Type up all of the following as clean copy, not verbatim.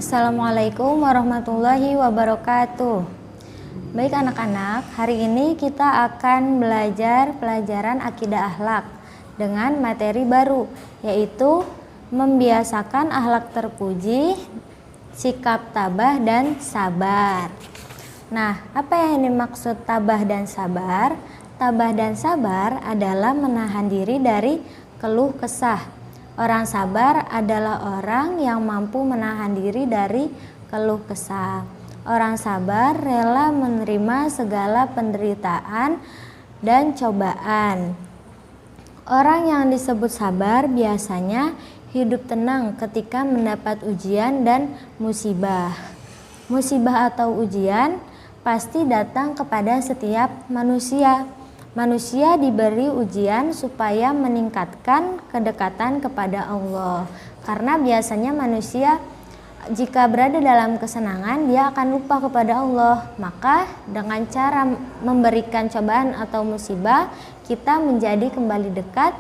Assalamualaikum warahmatullahi wabarakatuh. Baik anak-anak, hari ini kita akan belajar pelajaran akidah akhlak dengan materi baru, yaitu membiasakan akhlak terpuji, sikap tabah dan sabar. Nah, apa yang dimaksud tabah dan sabar? Tabah dan sabar adalah menahan diri dari keluh kesah. Orang sabar adalah orang yang mampu menahan diri dari keluh kesah. Orang sabar rela menerima segala penderitaan dan cobaan. Orang yang disebut sabar biasanya hidup tenang ketika mendapat ujian dan musibah. Musibah atau ujian pasti datang kepada setiap manusia. Manusia diberi ujian supaya meningkatkan kedekatan kepada Allah. Karena biasanya manusia jika berada dalam kesenangan, dia akan lupa kepada Allah. Maka dengan cara memberikan cobaan atau musibah, kita menjadi kembali dekat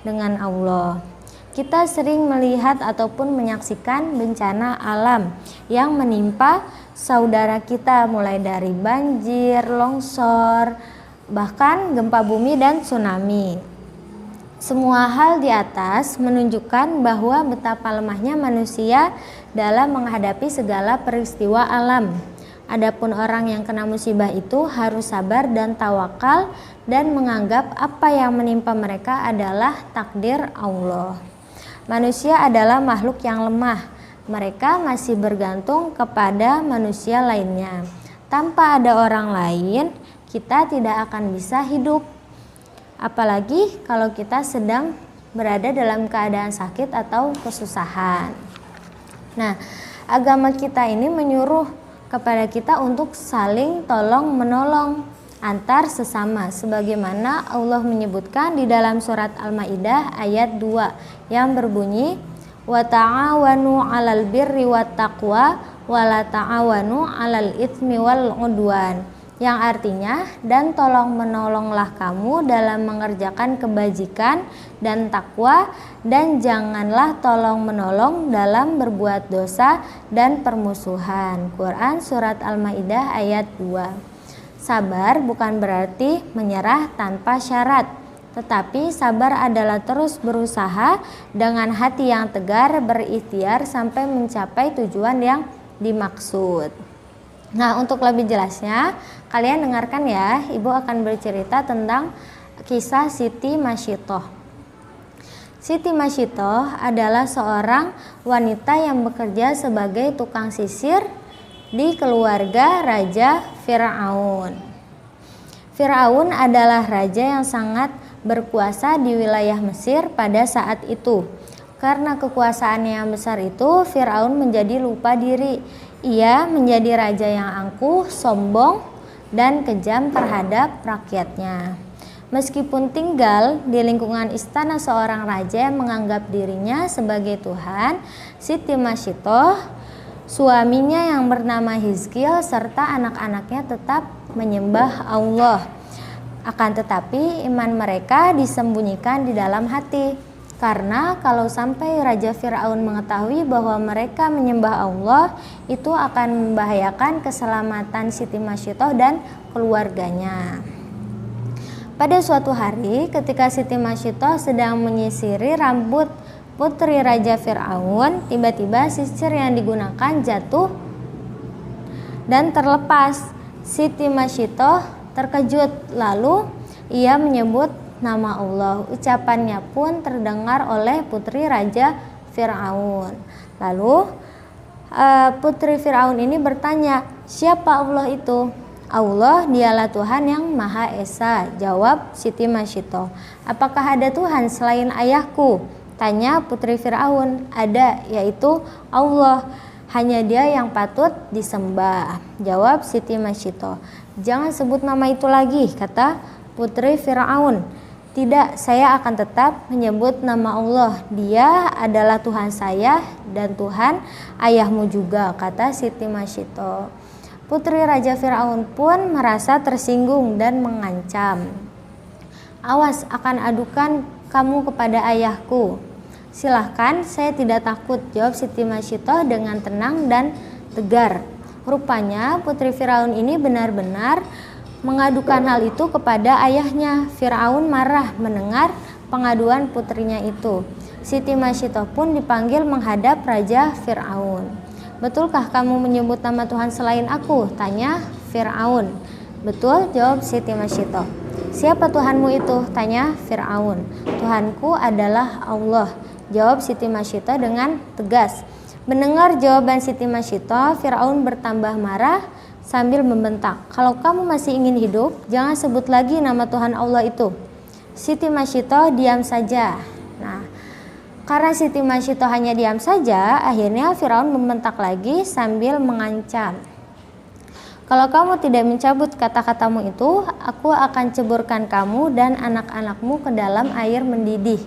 dengan Allah. Kita sering melihat ataupun menyaksikan bencana alam yang menimpa saudara kita, mulai dari banjir, longsor, bahkan gempa bumi dan tsunami. Semua hal di atas menunjukkan bahwa betapa lemahnya manusia dalam menghadapi segala peristiwa alam. Adapun orang yang kena musibah itu harus sabar dan tawakal dan menganggap apa yang menimpa mereka adalah takdir Allah. Manusia adalah makhluk yang lemah. Mereka masih bergantung kepada manusia lainnya. Tanpa ada orang lain, kita tidak akan bisa hidup. Apalagi kalau kita sedang berada dalam keadaan sakit atau kesusahan. Nah, agama kita ini menyuruh kepada kita untuk saling tolong menolong antar sesama, sebagaimana Allah menyebutkan di dalam surat Al-Maidah ayat 2 yang berbunyi, wa ta'awanu 'alal birri wat taqwa wa la ta'awanu 'alal itsmi wal 'udwan, yang artinya, dan tolong menolonglah kamu dalam mengerjakan kebajikan dan takwa, dan janganlah tolong menolong dalam berbuat dosa dan permusuhan. Quran surat Al-Maidah ayat 2. Sabar bukan berarti menyerah tanpa syarat, tetapi sabar adalah terus berusaha dengan hati yang tegar, berikhtiar sampai mencapai tujuan yang dimaksud. Nah, untuk lebih jelasnya, kalian dengarkan ya, Ibu akan bercerita tentang kisah Siti Masyitoh. Siti Masyitoh adalah seorang wanita yang bekerja sebagai tukang sisir di keluarga Raja Fir'aun. Fir'aun adalah raja yang sangat berkuasa di wilayah Mesir pada saat itu. Karena kekuasaannya yang besar itu, Fir'aun menjadi lupa diri. Ia menjadi raja yang angkuh, sombong, dan kejam terhadap rakyatnya. Meskipun tinggal di lingkungan istana seorang raja yang menganggap dirinya sebagai Tuhan, Siti Masyitoh, suaminya yang bernama Hizkil, serta anak-anaknya tetap menyembah Allah. Akan tetapi iman mereka disembunyikan di dalam hati. Karena kalau sampai Raja Fir'aun mengetahui bahwa mereka menyembah Allah, itu akan membahayakan keselamatan Siti Masyitoh dan keluarganya. Pada suatu hari ketika Siti Masyitoh sedang menyisiri rambut putri Raja Fir'aun, tiba-tiba sisir yang digunakan jatuh dan terlepas. Siti Masyitoh terkejut, lalu ia menyebut nama Allah. Ucapannya pun terdengar oleh putri Raja Fir'aun. Lalu putri Fir'aun ini bertanya, siapa Allah itu? Allah dialah Tuhan yang Maha Esa, jawab Siti Masyitoh. Apakah ada Tuhan selain ayahku? Tanya putri Fir'aun. Ada, yaitu Allah. Hanya dia yang patut disembah, jawab Siti Masyitoh. Jangan sebut nama itu lagi, kata putri Fir'aun. Tidak, saya akan tetap menyebut nama Allah. Dia adalah Tuhan saya dan Tuhan ayahmu juga, kata Siti Masyitoh. Putri Raja Fir'aun pun merasa tersinggung dan mengancam. Awas, akan adukan kamu kepada ayahku. Silahkan, saya tidak takut, jawab Siti Masyiah dengan tenang dan tegar. Rupanya putri Firaun ini benar-benar mengadukan hal itu kepada ayahnya. Firaun marah mendengar pengaduan putrinya itu. Siti Masyiah pun dipanggil menghadap Raja Firaun. Betulkah kamu menyebut nama Tuhan selain aku? Tanya Firaun. Betul, jawab Siti Masyiah. Siapa Tuhanmu itu? Tanya Firaun. Tuhanku adalah Allah, jawab Siti Masyiah dengan tegas. Mendengar jawaban Siti Masyiah, Firaun bertambah marah sambil membentak, kalau kamu masih ingin hidup, jangan sebut lagi nama Tuhan Allah itu. Siti Masyiah diam saja. Nah, karena Siti Masyiah hanya diam saja, akhirnya Firaun membentak lagi sambil mengancam. Kalau kamu tidak mencabut kata-katamu itu, aku akan ceburkan kamu dan anak-anakmu ke dalam air mendidih.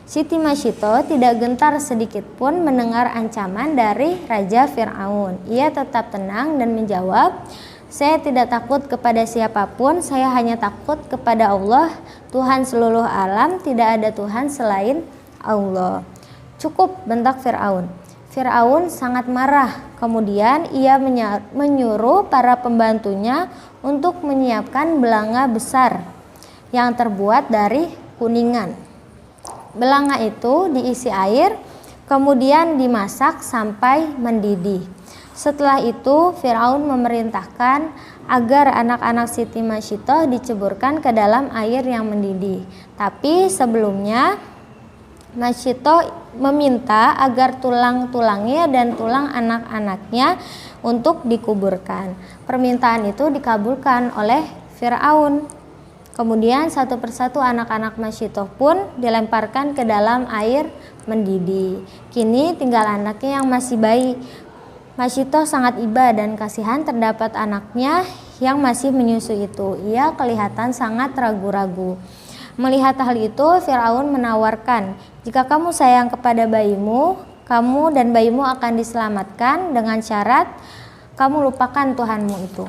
Siti Masyiah tidak gentar sedikit pun mendengar ancaman dari Raja Firaun. Ia tetap tenang dan menjawab, saya tidak takut kepada siapapun, saya hanya takut kepada Allah, Tuhan seluruh alam, tidak ada Tuhan selain Allah. Cukup, bentak Firaun. Firaun sangat marah. Kemudian ia menyuruh para pembantunya untuk menyiapkan belanga besar yang terbuat dari kuningan. Belanga itu diisi air, kemudian dimasak sampai mendidih. Setelah itu Firaun memerintahkan agar anak-anak Siti Masyiah diceburkan ke dalam air yang mendidih. Tapi sebelumnya Masyiah meminta agar tulang-tulangnya dan tulang anak-anaknya untuk dikuburkan. Permintaan itu dikabulkan oleh Firaun. Kemudian satu persatu anak-anak Masyiah pun dilemparkan ke dalam air mendidih. Kini tinggal anaknya yang masih bayi. Masyiah sangat iba dan kasihan terdapat anaknya yang masih menyusui itu. Ia kelihatan sangat ragu-ragu. Melihat hal itu, Firaun menawarkan, jika kamu sayang kepada bayimu, kamu dan bayimu akan diselamatkan dengan syarat kamu lupakan Tuhanmu itu.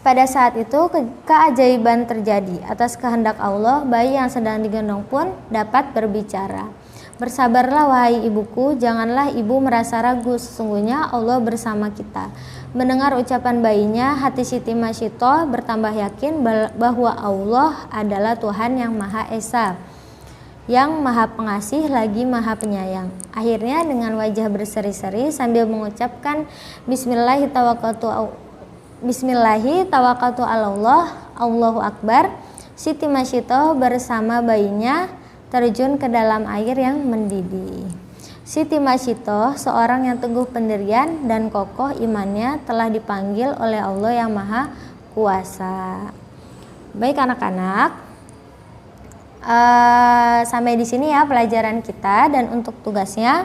Pada saat itu keajaiban terjadi. Atas kehendak Allah, bayi yang sedang digendong pun dapat berbicara. Bersabarlah wahai ibuku, janganlah ibu merasa ragu, sesungguhnya Allah bersama kita. Mendengar ucapan bayinya, hati Siti Masyiah bertambah yakin bahwa Allah adalah Tuhan yang Maha Esa, yang Maha Pengasih lagi Maha Penyayang. Akhirnya dengan wajah berseri-seri sambil mengucapkan Bismillahi tawakkaltu ala Allah, Allahu Akbar, Siti Masyiah bersama bayinya terjun ke dalam air yang mendidih. Siti Masyiah, seorang yang teguh pendirian dan kokoh imannya, telah dipanggil oleh Allah yang Maha Kuasa. Baik anak-anak, sampai di sini ya pelajaran kita, dan untuk tugasnya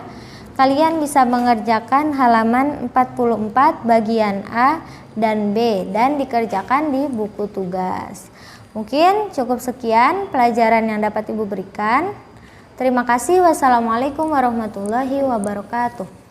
kalian bisa mengerjakan halaman 44 bagian A dan B dan dikerjakan di buku tugas. Mungkin cukup sekian pelajaran yang dapat Ibu berikan. Terima kasih. Wassalamualaikum warahmatullahi wabarakatuh.